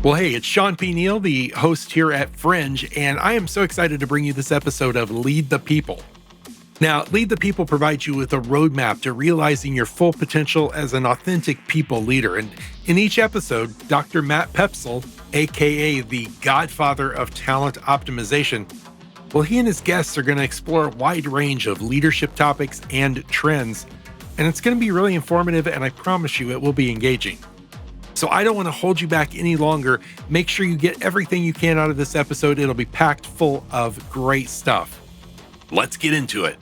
Well, hey, it's Sean P. Neal, the host here at Fringe, and I am so excited to bring you this episode of Lead the People. Now, Lead the People provides you with a roadmap to realizing your full potential as an authentic people leader. And in each episode, Dr. Matt Poepsel, aka the godfather of talent optimization, well, he and his guests are going to explore a wide range of leadership topics and trends. And it's going to be really informative, and I promise you it will be engaging. So I don't want to hold you back any longer. Make sure you get everything you can out of this episode. It'll be packed full of great stuff. Let's get into it.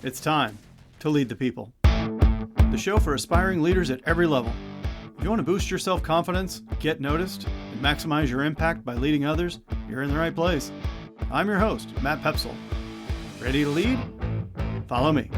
It's time to lead the people. The show for aspiring leaders at every level. If you want to boost your self-confidence, get noticed, and maximize your impact by leading others, you're in the right place. I'm your host, Matt Poepsel. Ready to lead? Follow me.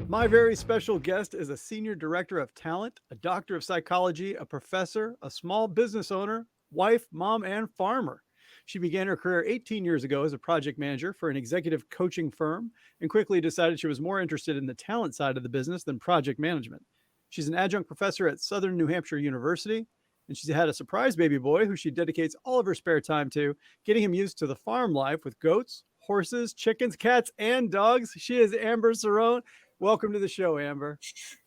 My very special guest is a senior director of talent, a doctor of psychology, a professor, a small business owner, wife, mom, and farmer. She began her career 18 years ago as a project manager for an executive coaching firm and quickly decided she was more interested in the talent side of the business than project management. She's an adjunct professor at Southern New Hampshire University, and she's had a surprise baby boy who she dedicates all of her spare time to, getting him used to the farm life with goats, horses, chickens, cats, and dogs. She is Amber Cerone. Welcome to the show, Amber.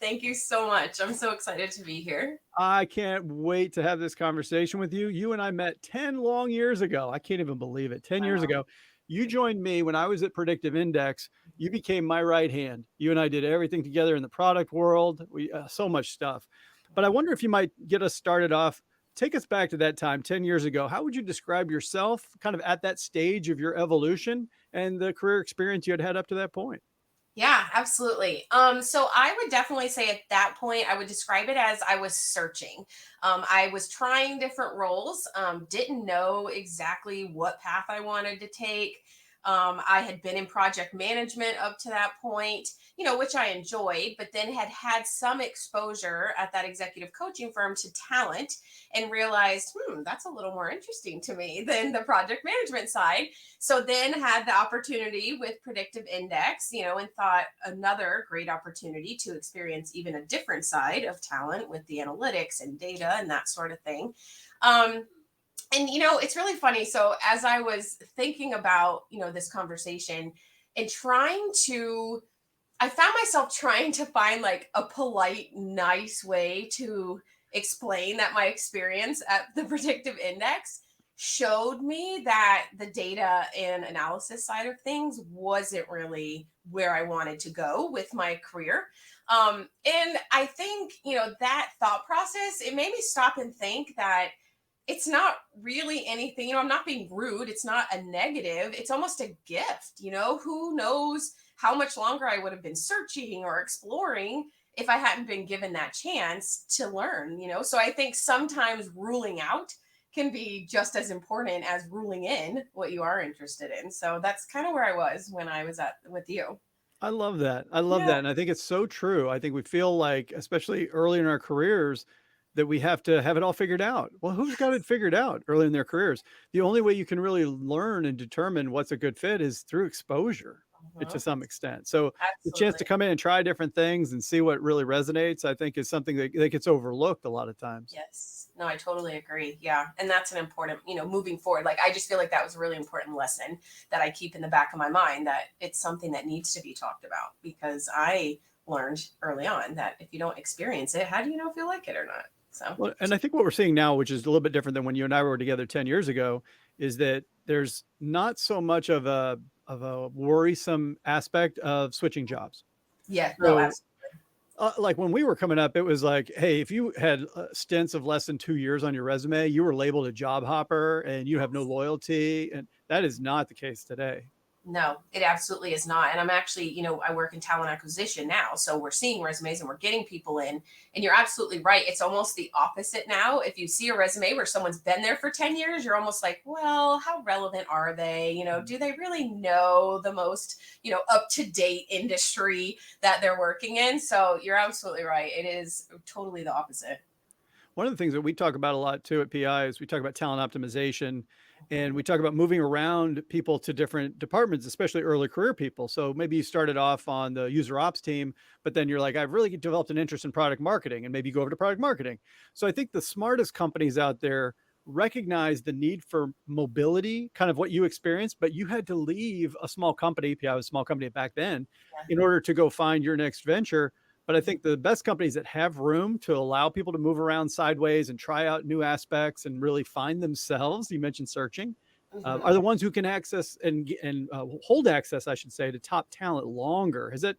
Thank you so much. I'm so excited to be here. I can't wait to have this conversation with you. You and I met 10 long years ago. I can't even believe it. 10 years ago. You joined me when I was at Predictive Index. You became my right hand. You and I did everything together in the product world. We so much stuff. But I wonder if you might get us started off. Take us back to that time 10 years ago. How would you describe yourself kind of at that stage of your evolution and the career experience you had had up to that point? Yeah, absolutely. So I would definitely say at that point, I would describe it as I was searching. I was trying different roles, didn't know exactly what path I wanted to take. I had been in project management up to that point, which I enjoyed, but then had some exposure at that executive coaching firm to talent and realized, that's a little more interesting to me than the project management side. So then had the opportunity with Predictive Index, and thought another great opportunity to experience even a different side of talent with the analytics and data and that sort of thing. And, it's really funny. So as I was thinking about, this conversation and I found myself trying to find like a polite, nice way to explain that my experience at the Predictive Index showed me that the data and analysis side of things wasn't really where I wanted to go with my career. And I think, that thought process, it made me stop and think that it's not really anything, I'm not being rude. It's not a negative. It's almost a gift, who knows how much longer I would have been searching or exploring if I hadn't been given that chance to learn, So I think sometimes ruling out can be just as important as ruling in what you are interested in. So that's kind of where I was when I was with you. I love that. I love that. And I think it's so true. I think we feel like, especially early in our careers, that we have to have it all figured out. Well, who's got it figured out early in their careers? The only way you can really learn and determine what's a good fit is through exposure to some extent. So the chance to come in and try different things and see what really resonates, I think is something that gets overlooked a lot of times. Yes. No, I totally agree. Yeah. And that's an important, moving forward. Like, I just feel like that was a really important lesson that I keep in the back of my mind, that it's something that needs to be talked about, because I learned early on that if you don't experience it, how do you know if you like it or not? So, well, and I think what we're seeing now, which is a little bit different than when you and I were together 10 years ago, is that there's not so much of a worrisome aspect of switching jobs. Yeah, no, absolutely. Like when we were coming up, it was like, hey, if you had stints of less than 2 years on your resume, you were labeled a job hopper and you have no loyalty. And that is not the case today. No, it absolutely is not. And I'm actually, I work in talent acquisition now. So we're seeing resumes and we're getting people in. And you're absolutely right. It's almost the opposite now. If you see a resume where someone's been there for 10 years, you're almost like, well, how relevant are they? Do they really know the most, up-to-date industry that they're working in? So you're absolutely right. It is totally the opposite. One of the things that we talk about a lot too at PI is we talk about talent optimization, and we talk about moving around people to different departments, especially early career people. So maybe you started off on the user ops team, but then you're like, I've really developed an interest in product marketing, and maybe you go over to product marketing. So I think the smartest companies out there recognize the need for mobility, kind of what you experienced, but you had to leave a small company. PI was a small company back then in order to go find your next venture. But I think the best companies that have room to allow people to move around sideways and try out new aspects and really find themselves, you mentioned searching, Mhm. are the ones who can access and hold access, I should say, to top talent longer. Has that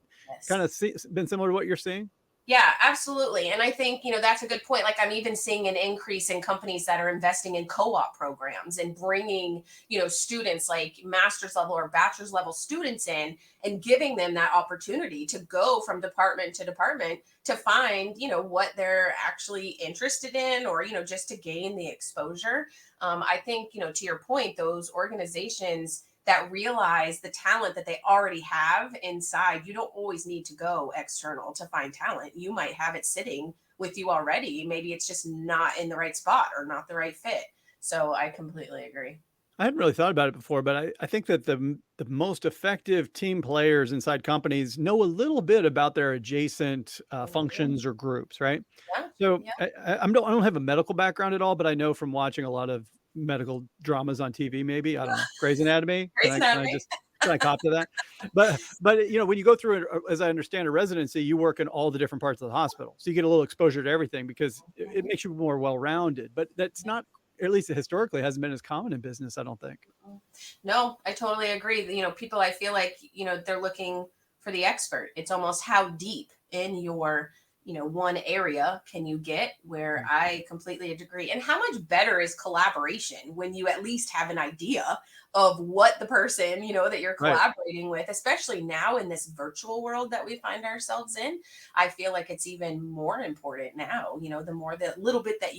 kind Yes. of been similar to what you're seeing? Yeah, absolutely. And I think, that's a good point. Like, I'm even seeing an increase in companies that are investing in co-op programs and bringing, students like master's level or bachelor's level students in and giving them that opportunity to go from department to department to find, what they're actually interested in, or, just to gain the exposure. I think, to your point, those organizations that realize the talent that they already have inside. You don't always need to go external to find talent. You might have it sitting with you already. Maybe it's just not in the right spot or not the right fit. So I completely agree. I hadn't really thought about it before, but I think that the most effective team players inside companies know a little bit about their adjacent Mhm. functions or groups, right? Yeah. So Yeah. I don't have a medical background at all, but I know from watching a lot of medical dramas on TV, maybe, I don't know, Grey's Anatomy. Grey's Can I Anatomy. just can I cop to that? But when you go through it, as I understand a residency, you work in all the different parts of the hospital, so you get a little exposure to everything because it Mhm. makes you more well rounded. But that's Yeah. not, at least historically, hasn't been as common in business, I don't think. Mhm. No, I totally agree. People, I feel like, they're looking for the expert. It's almost how deep in your, one area can you get, where I completely agree. And how much better is collaboration when you at least have an idea of what the person, that you're Right. collaborating with, especially now in this virtual world that we find ourselves in. I feel like it's even more important now, the more, the little bit that,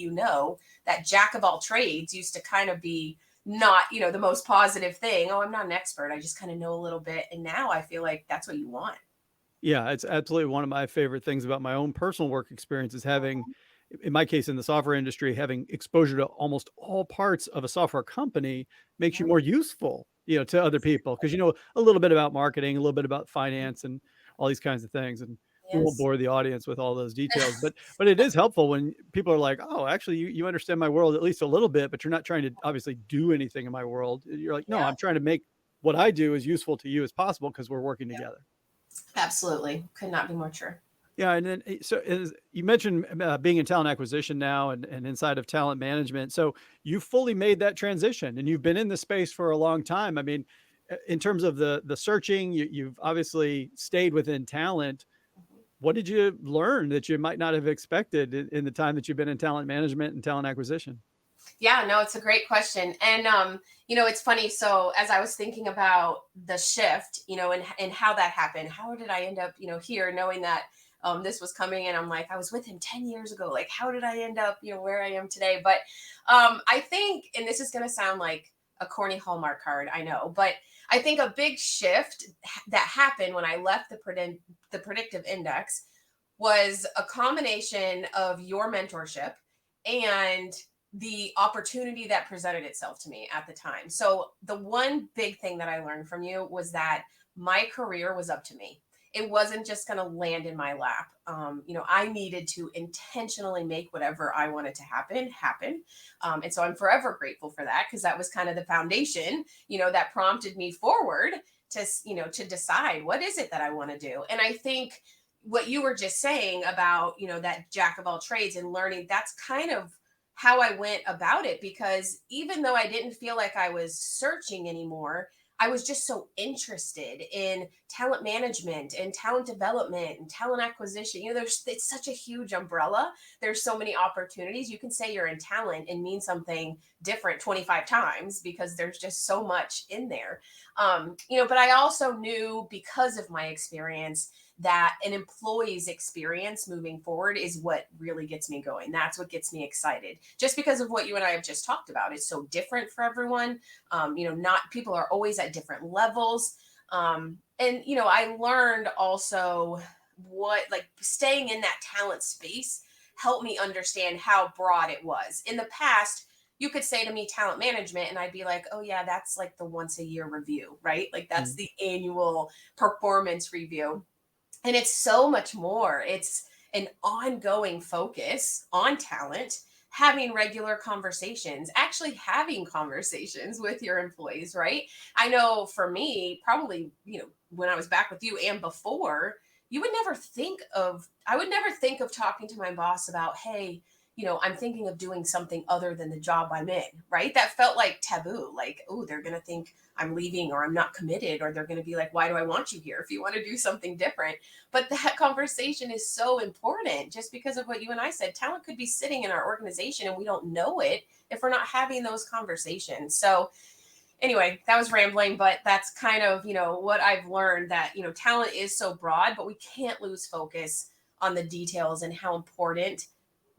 that jack of all trades used to kind of be not, the most positive thing. Oh, I'm not an expert. I just kind of know a little bit. And now I feel like that's what you want. Yeah, it's absolutely one of my favorite things about my own personal work experience is having, in my case, in the software industry, having exposure to almost all parts of a software company makes you Yep. more useful, to other people because you know a little bit about marketing, a little bit about finance, and all these kinds of things. And we won't Yes. bore the audience with all those details, but it is helpful when people are like, "Oh, actually, you understand my world at least a little bit, but you're not trying to obviously do anything in my world." You're like, "No, Yeah. I'm trying to make what I do as useful to you as possible because we're working Yeah. together." Absolutely. Could not be more true. Yeah, and then so as you mentioned being in talent acquisition now and inside of talent management. So you fully made that transition and you've been in the space for a long time. I mean, in terms of the searching, you've obviously stayed within talent. Mhm. What did you learn that you might not have expected in the time that you've been in talent management and talent acquisition? Yeah, no, it's a great question. And it's funny. So as I was thinking about the shift, and how that happened, how did I end up, here knowing that this was coming? And I'm like, I was with him 10 years ago. Like, how did I end up, where I am today? But I think, and this is gonna sound like a corny Hallmark card, I know, but I think a big shift that happened when I left the predictive index was a combination of your mentorship and the opportunity that presented itself to me at the time. So, the one big thing that I learned from you was that my career was up to me. It wasn't just going to land in my lap. I needed to intentionally make whatever I wanted to happen. And so I'm forever grateful for that, because that was kind of the foundation, that prompted me forward to decide what is it that I want to do. And I think what you were just saying about, that jack of all trades and learning, that's kind of how I went about it, because even though I didn't feel like I was searching anymore, I was just so interested in talent management and talent development and talent acquisition. It's such a huge umbrella. There's so many opportunities. You can say you're in talent and mean something different 25 times, because there's just so much in there. But I also knew, because of my experience, that an employee's experience moving forward is what really gets me going. That's what gets me excited. Just because of what you and I have just talked about. It's so different for everyone. Not people are always at different levels. And I learned also what, like, staying in that talent space helped me understand how broad it was. In the past, you could say to me talent management, and I'd be like, oh, yeah, that's like the once a year review, right? Like that's the annual performance review. And it's so much more. It's an ongoing focus on talent, having regular conversations, actually having conversations with your employees, right? I know for me, probably, when I was back with you and before, I would never think of talking to my boss about, hey, I'm thinking of doing something other than the job I'm in, right? That felt like taboo. Like, oh, they're going to think I'm leaving or I'm not committed, or they're going to be like, why do I want you here if you want to do something different? But that conversation is so important just because of what you and I said. Talent could be sitting in our organization and we don't know it if we're not having those conversations. So anyway, that was rambling, but that's kind of, what I've learned, that, talent is so broad, but we can't lose focus on the details and how important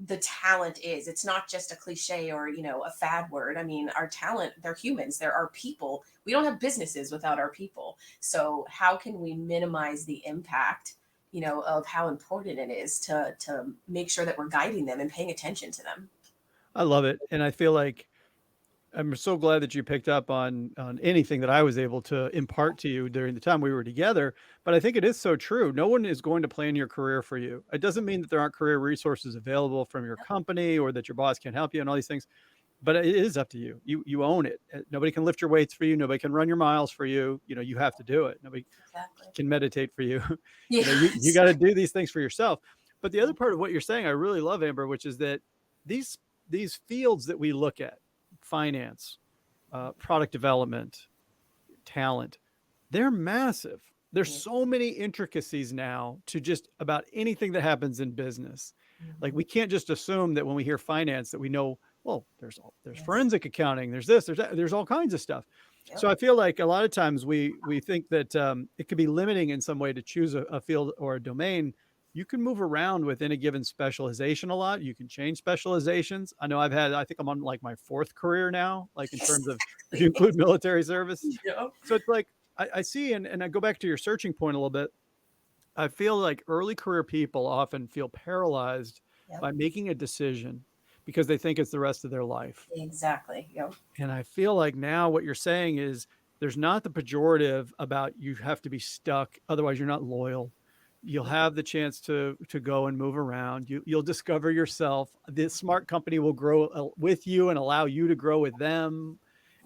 the talent is. It's not just a cliche or, a fad word. I mean, our talent, they're humans, they're our people. We don't have businesses without our people. So how can we minimize the impact, of how important it is to make sure that we're guiding them and paying attention to them? I love it. And I feel like I'm so glad that you picked up on anything that I was able to impart to you during the time we were together. But I think it is so true. No one is going to plan your career for you. It doesn't mean that there aren't career resources available from your company or that your boss can't help you and all these things. But it is up to you. You own it. Nobody can lift your weights for you. Nobody can run your miles for you. You have to do it. Nobody can meditate for you. You got to do these things for yourself. But the other part of what you're saying, I really love, Amber, which is that these fields that we look at, finance, product development, talent, they're massive. There's so many intricacies now to just about anything that happens in business. Like we can't just assume that when we hear finance that we know, well, there's forensic accounting, there's this, there's that, there's all kinds of stuff. Yep. So I feel like a lot of times we think that it could be limiting in some way to choose a field or a domain. You can move around within a given specialization a lot. You can change specializations. I know I think I'm on like my 4th career now, like in terms of if you include military service. Yeah. So it's like, I see, and I go back to your searching point a little bit. I feel like early career people often feel paralyzed by making a decision because they think it's the rest of their life. Exactly. Yep. And I feel like now what you're saying is there's not the pejorative about you have to be stuck. Otherwise you're not loyal. You'll have the chance to go and move around. You'll discover yourself. The smart company will grow with you and allow you to grow with them.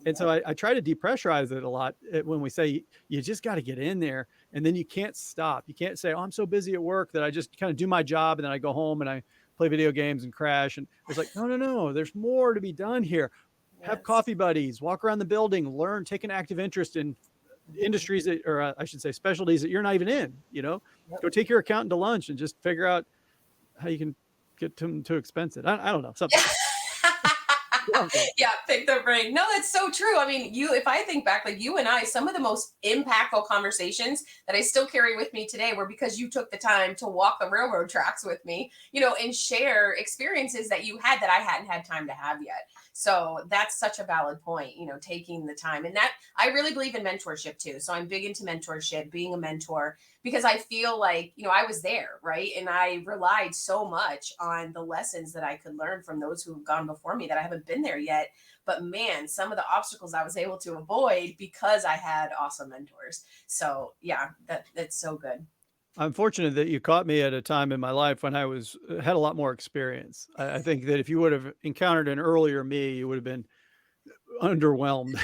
And so I try to depressurize it a lot when we say you just got to get in there, and then you can't stop. You can't say, oh, I'm so busy at work that I just kind of do my job and then I go home and I play video games and crash. And it's like, no, there's more to be done here. Yes. Have coffee buddies, walk around the building, learn, take an active interest in industries that, or I should say specialties that you're not even in, Go take your accountant to lunch and just figure out how you can get them to expense it. I don't know, something. Yeah, pick the brain. No, that's so true. I mean, if I think back, like you and I, some of the most impactful conversations that I still carry with me today were because you took the time to walk the railroad tracks with me, and share experiences that you had that I hadn't had time to have yet. So that's such a valid point, taking the time. And that I really believe in mentorship too. So I'm big into mentorship, being a mentor, because I feel like, I was there, right? And I relied so much on the lessons that I could learn from those who have gone before me that I haven't been there yet. But man, some of the obstacles I was able to avoid because I had awesome mentors. So yeah, that's so good. I'm fortunate that you caught me at a time in my life when I had a lot more experience. I think that if you would have encountered an earlier me, you would have been underwhelmed.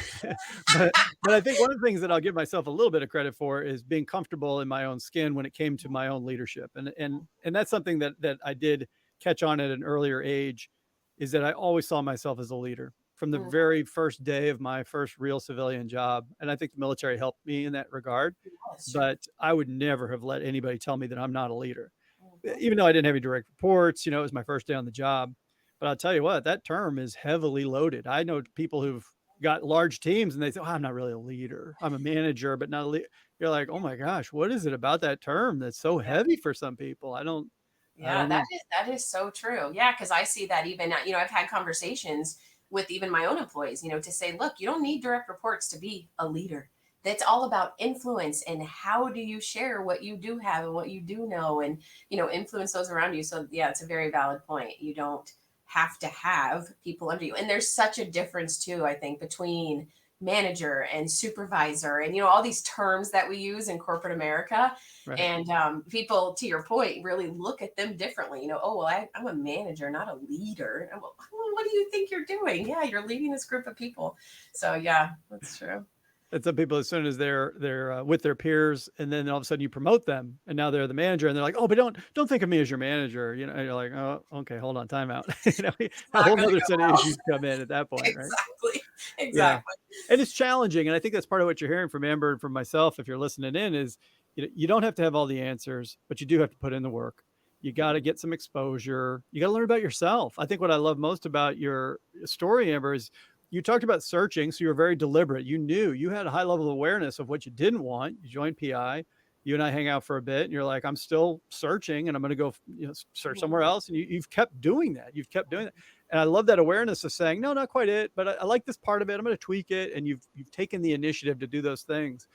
but I think one of the things that I'll give myself a little bit of credit for is being comfortable in my own skin when it came to my own leadership. And that's something that I did catch on at an earlier age, is that I always saw myself as a leader from the very first day of my first real civilian job. And I think the military helped me in that regard, but I would never have let anybody tell me that I'm not a leader, even though I didn't have any direct reports. It was my first day on the job. But I'll tell you what, that term is heavily loaded. I know people who've got large teams and they say, oh, I'm not really a leader. I'm a manager, but not a leader. You're like, oh my gosh, what is it about that term that's so heavy for some people? Yeah, that is so true. Yeah, because I see that even, I've had conversations with even my own employees, to say, look, you don't need direct reports to be a leader. that's all about influence and how do you share what you do have and what you do know, and influence those around you. So yeah, it's a very valid point. You don't have to have people under you, and there's such a difference too, I think, between manager and supervisor and all these terms that we use in corporate America. Right. And people, to your point, really look at them differently. Oh, well, I'm a manager, not a leader. Well, what do you think you're doing? Yeah, you're leading this group of people. So yeah, that's true. And some people, as soon as they're with their peers, and then all of a sudden you promote them, and now they're the manager, and they're like, "Oh, but don't think of me as your manager." And you're like, "Oh, okay, hold on, time out." A whole other set of issues come in at that point, right? Exactly. Yeah, and it's challenging, and I think that's part of what you're hearing from Amber and from myself. If you're listening in, is you don't have to have all the answers, but you do have to put in the work. You got to get some exposure. You got to learn about yourself. I think what I love most about your story, Amber, is you talked about searching. So you were very deliberate. You knew you had a high level of awareness of what you didn't want. You joined PI. You and I hang out for a bit, and you're like, I'm still searching, and I'm going to go search somewhere else. And you've kept doing that. You've kept doing that. And I love that awareness of saying, no, not quite it, but I like this part of it. I'm going to tweak it. And you've taken the initiative to do those things.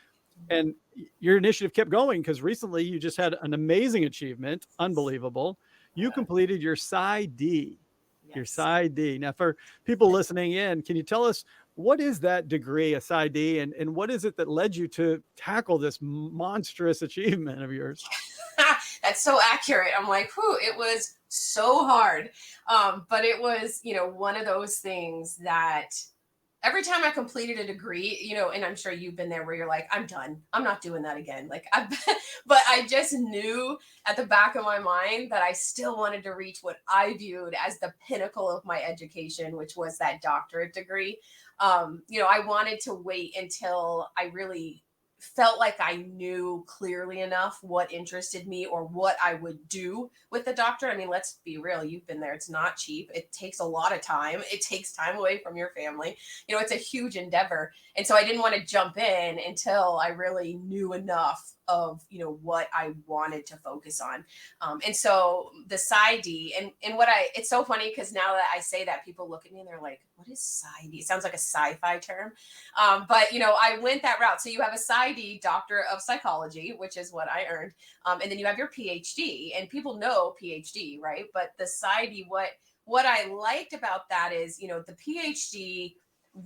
And your initiative kept going, because recently you just had an amazing achievement. Unbelievable. You completed your PsyD. Your PsyD. Now, for people listening in, can you tell us, what is that degree, a PsyD, and what is it that led you to tackle this monstrous achievement of yours? That's so accurate. I'm like, whew, it was so hard. But it was, one of those things that every time I completed a degree, and I'm sure you've been there, where you're like, I'm done. I'm not doing that again. But I just knew at the back of my mind that I still wanted to reach what I viewed as the pinnacle of my education, which was that doctorate degree. I wanted to wait until I really felt like I knew clearly enough what interested me or what I would do with the doctor. I mean, let's be real. You've been there. It's not cheap. It takes a lot of time. It takes time away from your family. It's a huge endeavor. And so I didn't want to jump in until I really knew enough of, what I wanted to focus on. And so the PsyD and it's so funny, because now that I say that, people look at me and they're like, what is PsyD? It sounds like a sci-fi term. But I went that route. So you have a PsyD, Doctor of Psychology, which is what I earned. And then you have your PhD, and people know PhD, right? But the PsyD, what I liked about that is, the PhD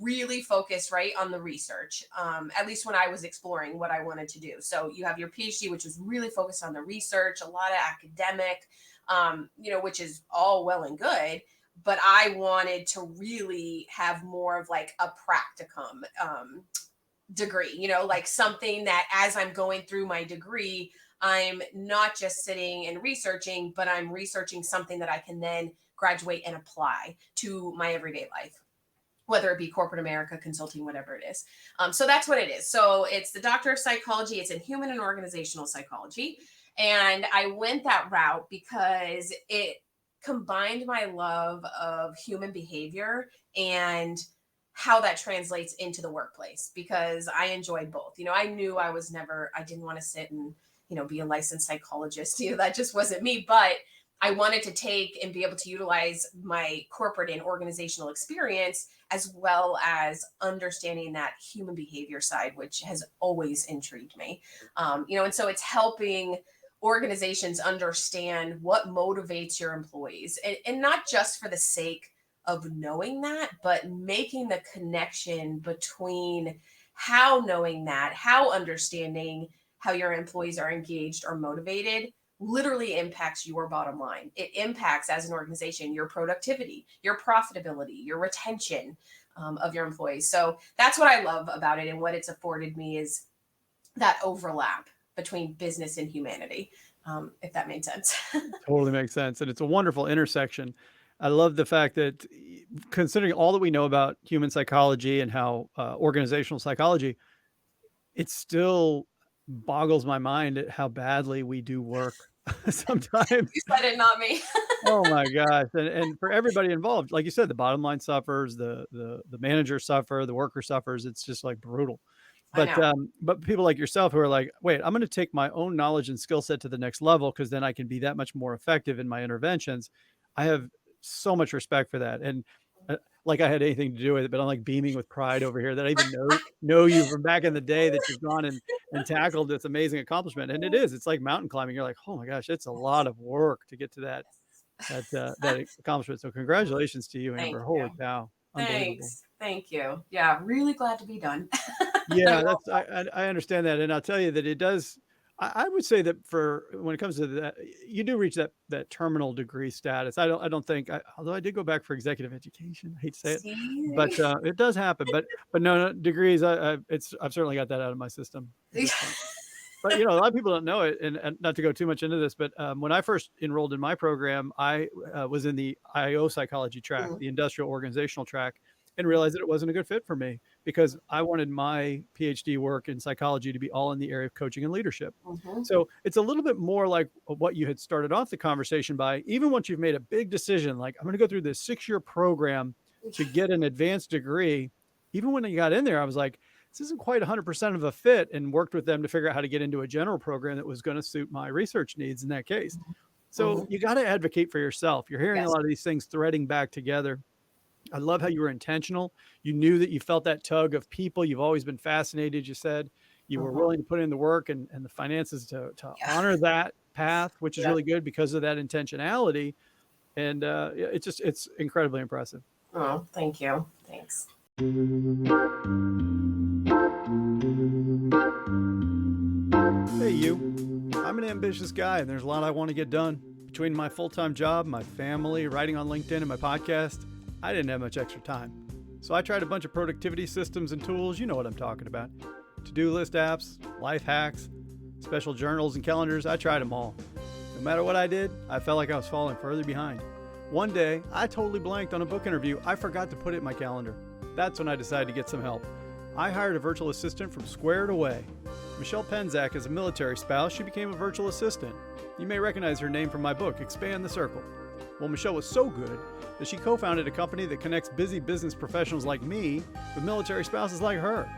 really focused right on the research, at least when I was exploring what I wanted to do. So you have your PhD, which is really focused on the research, a lot of academic, which is all well and good. But I wanted to really have more of like a practicum degree, like something that as I'm going through my degree, I'm not just sitting and researching, but I'm researching something that I can then graduate and apply to my everyday life, whether it be corporate America, consulting, whatever it is. So that's what it is. So it's the Doctor of Psychology. It's in human and organizational psychology. And I went that route because it combined my love of human behavior and how that translates into the workplace, because I enjoyed both. I knew I didn't want to sit and, be a licensed psychologist. That just wasn't me. But I wanted to take and be able to utilize my corporate and organizational experience, as well as understanding that human behavior side, which has always intrigued me. And so it's helping organizations understand what motivates your employees, and not just for the sake of knowing that, but making the connection between how knowing that, how understanding how your employees are engaged or motivated literally impacts your bottom line. It impacts, as an organization, your productivity, your profitability, your retention of your employees. So that's what I love about it, and what it's afforded me is that overlap between business and humanity, if that made sense. Totally makes sense. And it's a wonderful intersection. I love the fact that, considering all that we know about human psychology and how organizational psychology, it still boggles my mind at how badly we do work sometimes. You said it, not me. Oh my gosh. And for everybody involved, like you said, the bottom line suffers, the manager suffer, the worker suffers. It's just like brutal. But people like yourself who are like, wait, I'm going to take my own knowledge and skill set to the next level, because then I can be that much more effective in my interventions. I have so much respect for that. And like I had anything to do with it, but I'm like beaming with pride over here that I even know you from back in the day, that you've gone and tackled this amazing accomplishment. And it is, it's like mountain climbing. You're like, oh my gosh, it's a lot of work to get to that accomplishment. So congratulations to you, Thank Amber. you. Holy cow. Unbelievable. Thanks. Thank you. Yeah, really glad to be done. Yeah, that's I understand that, and I'll tell you that it does. I would say that for when it comes to that, you do reach that terminal degree status. I don't think, although I did go back for executive education. I hate to say it, See? but it does happen. But no degrees. I've certainly got that out of my system at this point. But a lot of people don't know it, and not to go too much into this, but when I first enrolled in my program, I was in the IO psychology track, Mhm. the industrial organizational track, and realized that it wasn't a good fit for me because I wanted my PhD work in psychology to be all in the area of coaching and leadership. Mhm. So it's a little bit more like what you had started off the conversation by. Even once you've made a big decision, like I'm going to go through this 6-year program to get an advanced degree, even when I got in there, I was like, this isn't quite 100% of a fit, and worked with them to figure out how to get into a general program that was going to suit my research needs in that case. So Mhm. you got to advocate for yourself. You're hearing a Yes. lot of these things threading back together. I love how you were intentional. You knew that you felt that tug of people. You've always been fascinated. You said you were Mhm. willing to put in the work and the finances to Yeah. honor that path, which is Yeah. really good because of that intentionality. And it's incredibly impressive. Oh, thank you. Thanks. Hey, you. I'm an ambitious guy, and there's a lot I want to get done. Between my full-time job, my family, writing on LinkedIn, and my podcast, I didn't have much extra time. So I tried a bunch of productivity systems and tools. You know what I'm talking about. To-do list apps, life hacks, special journals and calendars. I tried them all. No matter what I did, I felt like I was falling further behind. One day, I totally blanked on a book interview. I forgot to put it in my calendar. That's when I decided to get some help. I hired a virtual assistant from Squared Away. Michelle Penzak is a military spouse. She became a virtual assistant. You may recognize her name from my book, Expand the Circle. Well, Michelle was so good that she co-founded a company that connects busy business professionals like me with military spouses like her.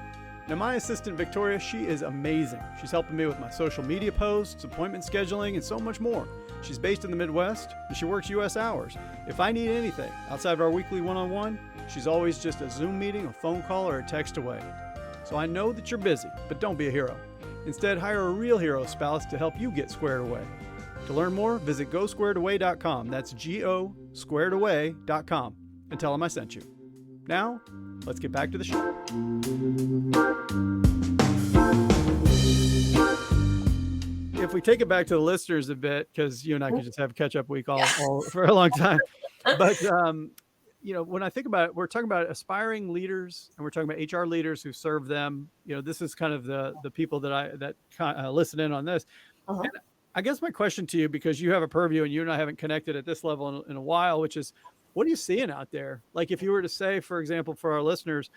Now, my assistant, Victoria, she is amazing. She's helping me with my social media posts, appointment scheduling, and so much more. She's based in the Midwest, and she works U.S. hours. If I need anything outside of our weekly one-on-one, she's always just a Zoom meeting, a phone call, or a text away. So I know that you're busy, but don't be a hero. Instead, hire a real hero spouse to help you get squared away. To learn more, visit GoSquaredAway.com. That's GoSquaredAway.com, and tell them I sent you. Now, let's get back to the show. If we take it back to the listeners a bit, because you and I could just have a catch-up week all for a long time. But when I think about it, we're talking about aspiring leaders, and we're talking about HR leaders who serve them. This is kind of the people that listen in on this. Uh-huh. And I guess my question to you, because you have a purview and you and I haven't connected at this level in a while, which is, what are you seeing out there? Like, if you were to say, for example, for our listeners,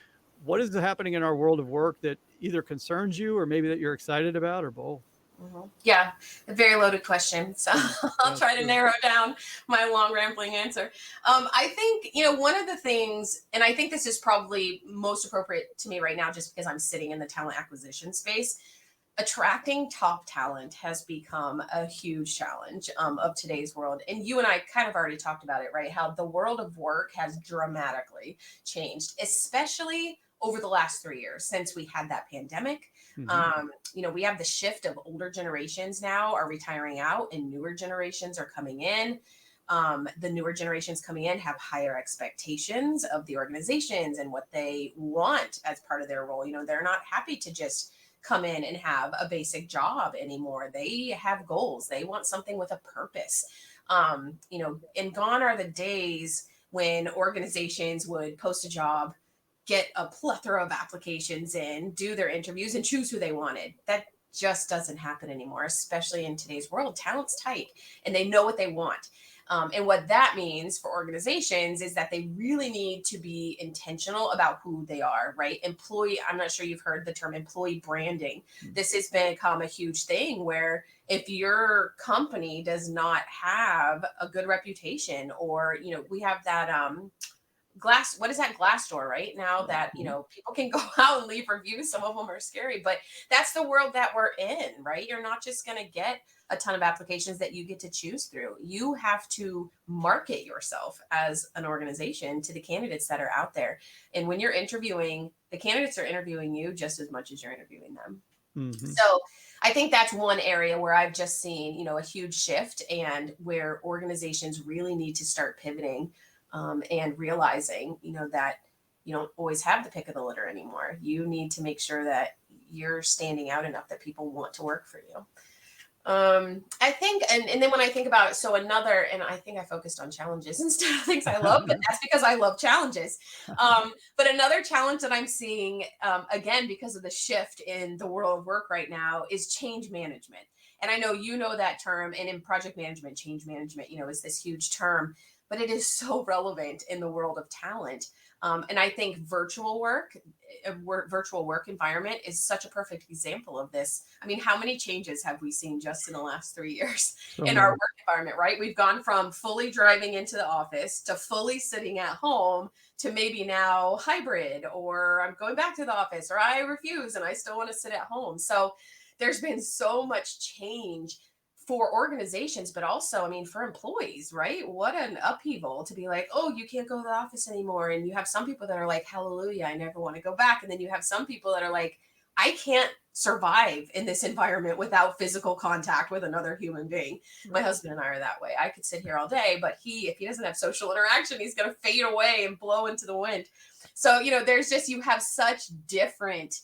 what is happening in our world of work that either concerns you or maybe that you're excited about, or both? Mhm. Yeah, a very loaded question. So I'll try to narrow down my long rambling answer. I think, one of the things, and I think this is probably most appropriate to me right now, just because I'm sitting in the talent acquisition space, attracting top talent has become a huge challenge of today's world. And you and I kind of already talked about it, right? How the world of work has dramatically changed, especially over the last 3 years since we had that pandemic. Mhm. We have the shift of older generations now are retiring out and newer generations are coming in. The newer generations coming in have higher expectations of the organizations and what they want as part of their role. They're not happy to just come in and have a basic job anymore. They have goals. They want something with a purpose. And gone are the days when organizations would post a job, get a plethora of applications in, do their interviews, and choose who they wanted. That just doesn't happen anymore, especially in today's world. Talent's tight and they know what they want. And what that means for organizations is that they really need to be intentional about who they are, right? I'm not sure you've heard the term employee branding. This has become a huge thing where if your company does not have a good reputation, or, we have that, what is that, Glassdoor right now, that people can go out and leave reviews. Some of them are scary, but that's the world that we're in, right? You're not just going to get a ton of applications that you get to choose through. You have to market yourself as an organization to the candidates that are out there. And when you're interviewing, the candidates are interviewing you just as much as you're interviewing them. Mm-hmm. So I think that's one area where I've just seen, a huge shift, and where organizations really need to start pivoting and realizing, that you don't always have the pick of the litter anymore. You need to make sure that you're standing out enough that people want to work for you. I think, and then when I think about, and I think I focused on challenges instead of things I love, but that's because I love challenges. But another challenge that I'm seeing, again, because of the shift in the world of work right now, is change management. And I know you know that term, and in project management, change management, is this huge term, but it is so relevant in the world of talent. And I think virtual work environment is such a perfect example of this. I mean, how many changes have we seen just in the last 3 years in our work environment, right? We've gone from fully driving into the office to fully sitting at home to maybe now hybrid, or I'm going back to the office, or I refuse and I still want to sit at home. So there's been so much change for organizations, but also, I mean, for employees, right? What an upheaval to be like, oh, you can't go to the office anymore. And you have some people that are like, hallelujah, I never want to go back. And then you have some people that are like, I can't survive in this environment without physical contact with another human being. My husband and I are that way. I could sit here all day, but if he doesn't have social interaction, he's going to fade away and blow into the wind. So, there's just, you have such different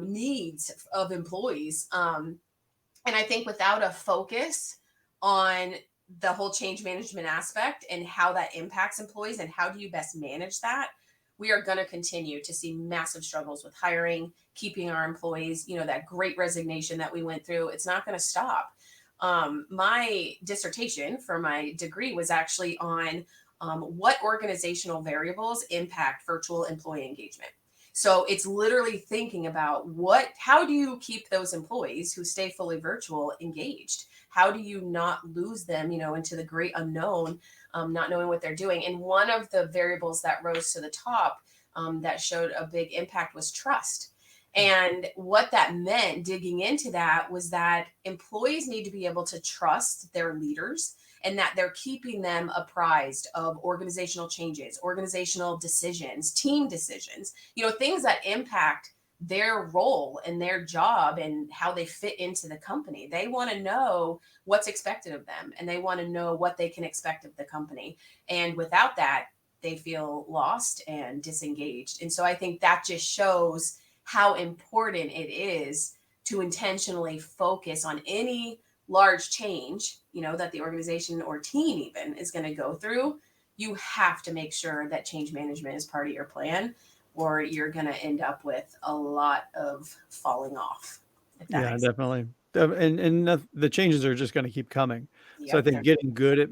needs of employees. And I think without a focus on the whole change management aspect and how that impacts employees and how do you best manage that, we are going to continue to see massive struggles with hiring, keeping our employees, that great resignation that we went through. It's not going to stop. My dissertation for my degree was actually on what organizational variables impact virtual employee engagement. So it's literally thinking about how do you keep those employees who stay fully virtual engaged? How do you not lose them, into the great unknown, not knowing what they're doing? And one of the variables that rose to the top that showed a big impact was trust. And what that meant, digging into that, was that employees need to be able to trust their leaders, and that they're keeping them apprised of organizational changes, organizational decisions, team decisions, things that impact their role and their job and how they fit into the company. They want to know what's expected of them, and they want to know what they can expect of the company. And without that, they feel lost and disengaged. And so I think that just shows how important it is to intentionally focus on any large change, that the organization or team even is going to go through. You have to make sure that change management is part of your plan, or you're going to end up with a lot of falling off. Yeah, definitely. And the changes are just going to keep coming. Yep. So I think getting good at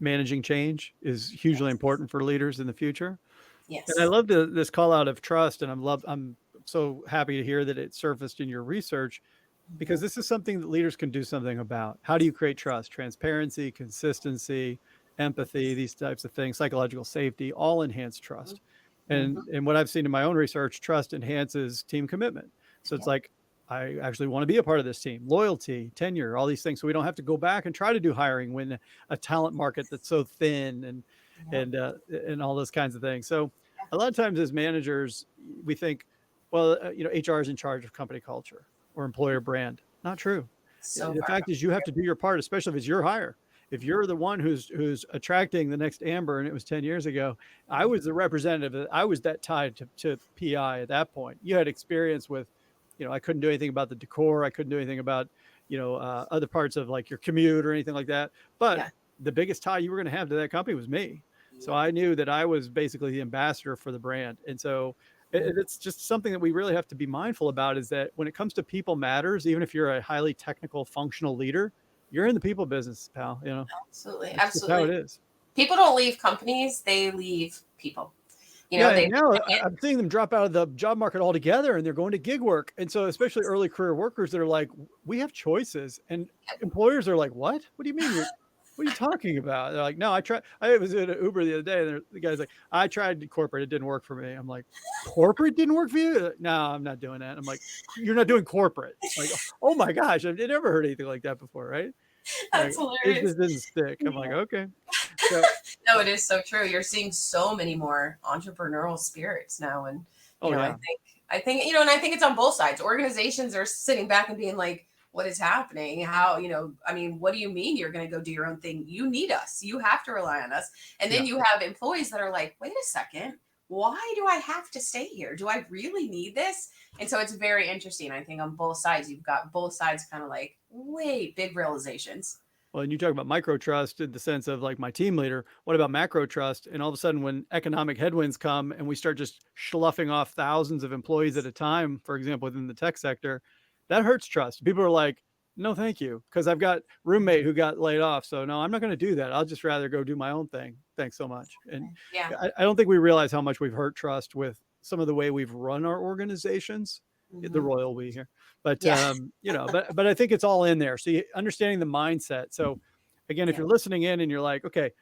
managing change is hugely important for leaders in the future. Yes. And I love this call out of trust. And I'm so happy to hear that it surfaced in your research, because this is something that leaders can do something about. How do you create trust? Transparency, consistency, empathy, these types of things, psychological safety, all enhance trust. And what I've seen in my own research, trust enhances team commitment. So it's like, I actually want to be a part of this team. Loyalty, tenure, all these things. So we don't have to go back and try to do hiring when a talent market that's so thin and all those kinds of things. So a lot of times as managers, we think, well, HR is in charge of company culture or employer brand. Not true. So the fact is, you have to do your part, especially if it's your hire. If you're the one who's attracting the next Amber, and it was 10 years ago, I was the representative. I was that tied to PI at that point. You had experience with, I couldn't do anything about the decor. I couldn't do anything about, other parts of like your commute or anything like that. But the biggest tie you were going to have to that company was me. So I knew that I was basically the ambassador for the brand. And so it's just something that we really have to be mindful about, is that when it comes to people matters, even if you're a highly technical, functional leader, you're in the people business, pal. Absolutely. That's just how it is. People don't leave companies, they leave people. Now I'm seeing them drop out of the job market altogether, and they're going to gig work. And so especially early career workers that are like, we have choices, and employers are like, what do you mean? What are you talking about? They're like, no, I was in an Uber the other day, and the guy's like, I tried corporate. It didn't work for me. I'm like, corporate didn't work for you? No, I'm not doing that. I'm like, you're not doing corporate. Like, oh my gosh, I've never heard anything like that before, right? Like, That's it hilarious. just didn't stick. I'm like, Yeah. okay. So, No, it is so true. You're seeing so many more entrepreneurial spirits now, and oh I yeah. think and I think it's on both sides. Organizations are sitting back and being like, "What is happening? How I mean, what do you mean you're going to go do your own thing? You need us. You have to rely on us." And Yeah. then you have employees that are like, "Wait a second. Why do I have to stay here? Do I really need this?" And so it's very interesting. I think on both sides, you've got both sides kind of like, wait, big realizations. Well, and you talk about micro trust in the sense of like my team leader. What about macro trust? And all of a sudden, when economic headwinds come and we start just sloughing off thousands of employees at a time, for example, within the tech sector, that hurts trust. People are like, no, thank you. Because I've got roommate who got laid off. So no, I'm not going to do that. I'll just rather go do my own thing. Thanks so much. And Yeah. I don't think we realize how much we've hurt trust with some of the way we've run our organizations, the Mhm. royal we here. But Yeah. but I think it's all in there. So understanding the mindset. So again, if Yeah. you're listening in and you're like, okay,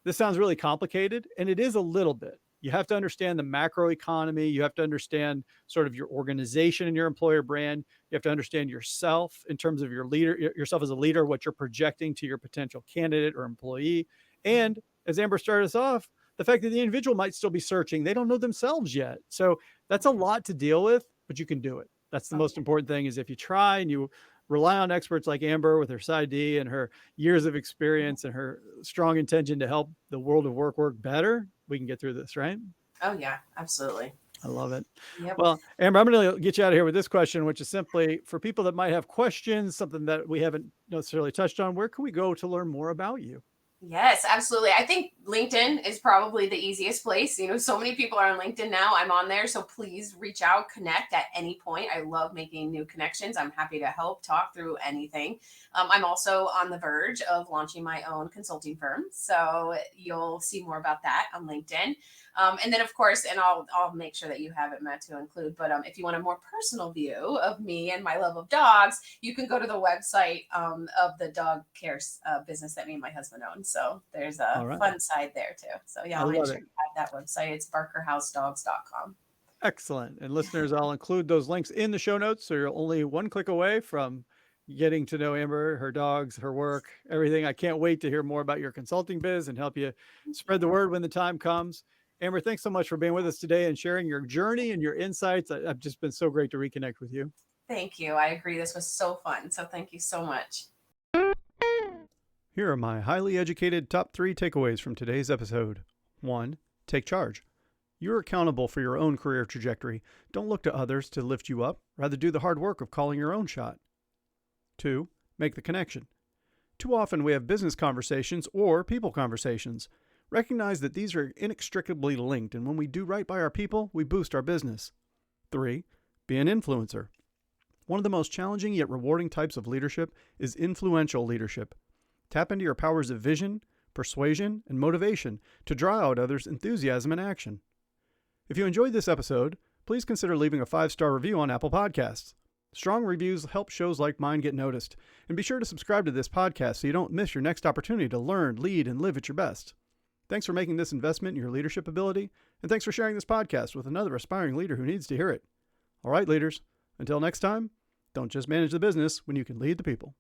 this sounds really complicated, and it is a little bit. You have to understand the macro economy. You have to understand sort of your organization and your employer brand. You have to understand yourself in terms of yourself as a leader, what you're projecting to your potential candidate or employee. And as Amber started us off, the fact that the individual might still be searching, they don't know themselves yet. So that's a lot to deal with, but you can do it. That's the most important thing is if you try and you rely on experts like Amber with her PsyD and her years of experience and her strong intention to help the world of work better, we can get through this, right? Oh yeah, absolutely. I love it. Yep. Well, Amber, I'm going to get you out of here with this question, which is simply for people that might have questions, something that we haven't necessarily touched on. Where can we go to learn more about you? Yes, absolutely. I think LinkedIn is probably the easiest place. So many people are on LinkedIn now. I'm on there. So please reach out, connect at any point. I love making new connections. I'm happy to help talk through anything. I'm also on the verge of launching my own consulting firm. So you'll see more about that on LinkedIn. And then, of course, and I'll make sure that you have it, Matt, to include. But if you want a more personal view of me and my love of dogs, you can go to the website of the dog care business that me and my husband own. So there's a fun side there too. So yeah, I'll make sure you have that website. It's barkerhousedogs.com. Excellent. And listeners, I'll include those links in the show notes. So you're only one click away from getting to know Amber, her dogs, her work, everything. I can't wait to hear more about your consulting biz and help you spread the word when the time comes. Amber, thanks so much for being with us today and sharing your journey and your insights. I've just been so great to reconnect with you. Thank you. I agree. This was so fun. So thank you so much. Here are my highly educated top 3 takeaways from today's episode. 1. Take charge. You're accountable for your own career trajectory. Don't look to others to lift you up. Rather do the hard work of calling your own shot. 2. Make the connection. Too often we have business conversations or people conversations. Recognize that these are inextricably linked, and when we do right by our people, we boost our business. 3. Be an influencer. One of the most challenging yet rewarding types of leadership is influential leadership. Tap into your powers of vision, persuasion, and motivation to draw out others' enthusiasm and action. If you enjoyed this episode, please consider leaving a 5-star review on Apple Podcasts. Strong reviews help shows like mine get noticed, and be sure to subscribe to this podcast so you don't miss your next opportunity to learn, lead, and live at your best. Thanks for making this investment in your leadership ability, and thanks for sharing this podcast with another aspiring leader who needs to hear it. All right, leaders, until next time, don't just manage the business when you can lead the people.